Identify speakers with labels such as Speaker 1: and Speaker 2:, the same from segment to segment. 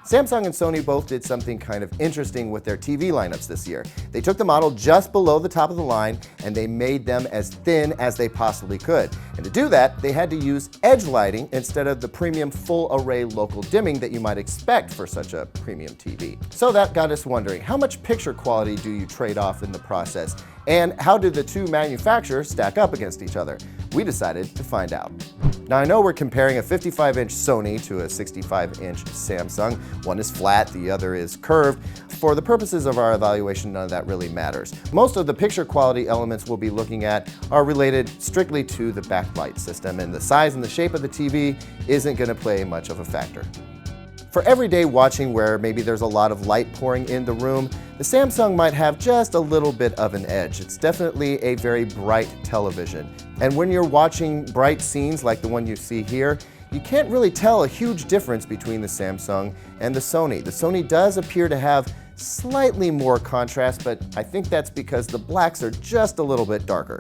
Speaker 1: Samsung and Sony both did something kind of interesting with their TV lineups this year. They took the model just below the top of the line and they made them as thin as they possibly could. And to do that, they had to use edge lighting instead of the premium full array local dimming that you might expect for such a premium TV. So that got us wondering, how much picture quality do you trade off in the process? And how do the two manufacturers stack up against each other? We decided to find out. Now I know we're comparing a 55-inch Sony to a 65-inch Samsung. One is flat, the other is curved. For the purposes of our evaluation, none of that really matters. Most of the picture quality elements we'll be looking at are related strictly to the backlight system, and the size and the shape of the TV isn't going to play much of a factor. For everyday watching where maybe there's a lot of light pouring in the room, the Samsung might have just a little bit of an edge. It's definitely a very bright television. And when you're watching bright scenes like the one you see here, you can't really tell a huge difference between the Samsung and the Sony. The Sony does appear to have slightly more contrast, but I think that's because the blacks are just a little bit darker.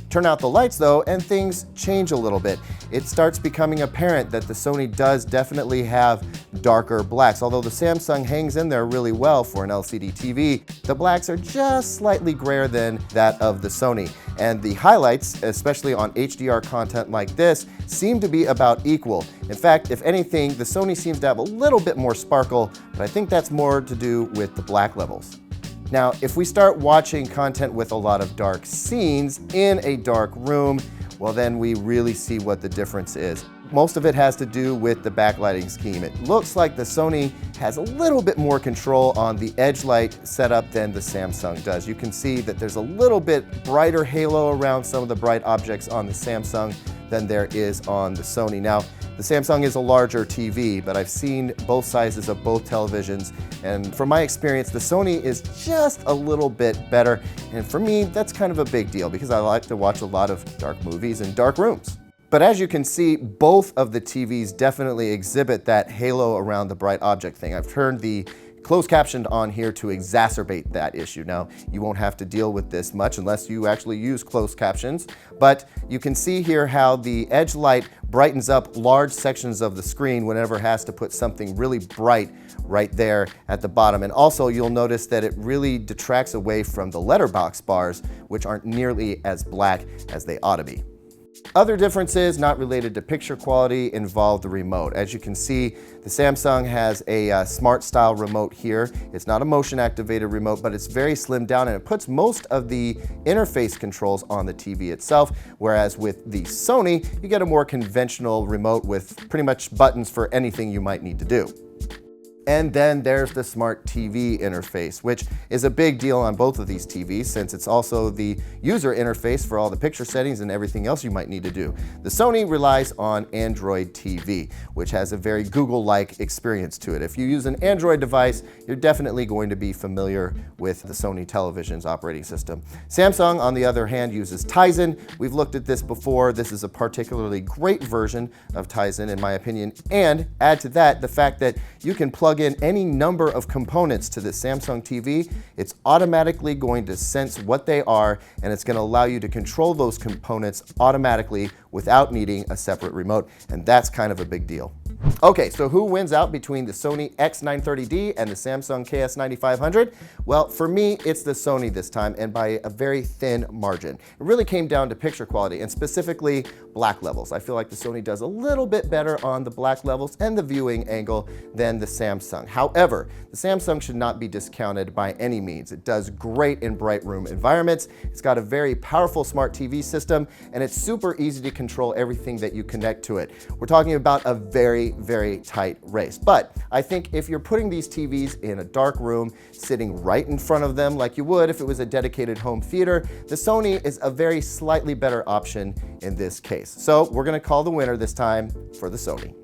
Speaker 1: Turn out the lights though, and things change a little bit. It starts becoming apparent that the Sony does definitely have darker blacks. Although the Samsung hangs in there really well for an LCD TV, the blacks are just slightly grayer than that of the Sony. And the highlights, especially on HDR content like this, seem to be about equal. In fact, if anything, the Sony seems to have a little bit more sparkle, but I think that's more to do with the black levels. Now, if we start watching content with a lot of dark scenes in a dark room, well then we really see what the difference is. Most of it has to do with the backlighting scheme. It looks like the Sony has a little bit more control on the edge light setup than the Samsung does. You can see that there's a little bit brighter halo around some of the bright objects on the Samsung than there is on the Sony. Now, the Samsung is a larger TV, but I've seen both sizes of both televisions, and from my experience, the Sony is just a little bit better, and for me, that's kind of a big deal because I like to watch a lot of dark movies in dark rooms. But as you can see, both of the TVs definitely exhibit that halo around the bright object thing. I've turned the closed captioned on here to exacerbate that issue. Now, you won't have to deal with this much unless you actually use closed captions, but you can see here how the edge light brightens up large sections of the screen whenever it has to put something really bright right there at the bottom. And also you'll notice that it really detracts away from the letterbox bars, which aren't nearly as black as they ought to be. Other differences not related to picture quality involve the remote. As you can see, the Samsung has a smart style remote here. It's not a motion activated remote, but it's very slimmed down and it puts most of the interface controls on the TV itself, whereas with the Sony, you get a more conventional remote with pretty much buttons for anything you might need to do. And then there's the smart TV interface, which is a big deal on both of these TVs since it's also the user interface for all the picture settings and everything else you might need to do. The Sony relies on Android TV, which has a very Google-like experience to it. If you use an Android device, you're definitely going to be familiar with the Sony television's operating system. Samsung, on the other hand, uses Tizen. We've looked at this before. This is a particularly great version of Tizen, in my opinion. And add to that the fact that you can plug in any number of components to the Samsung TV, it's automatically going to sense what they are, and it's going to allow you to control those components automatically without needing a separate remote, and that's kind of a big deal. Okay, so who wins out between the Sony X930D and the Samsung KS9500? Well, for me, it's the Sony this time, and by a very thin margin. It really came down to picture quality, and specifically black levels. I feel like the Sony does a little bit better on the black levels and the viewing angle than the Samsung. However, the Samsung should not be discounted by any means. It does great in bright room environments. It's got a very powerful smart TV system, and it's super easy to control everything that you connect to it. We're talking about a very tight race. But I think if you're putting these TVs in a dark room, sitting right in front of them like you would if it was a dedicated home theater, the Sony is a very slightly better option in this case. So we're going to call the winner this time for the Sony.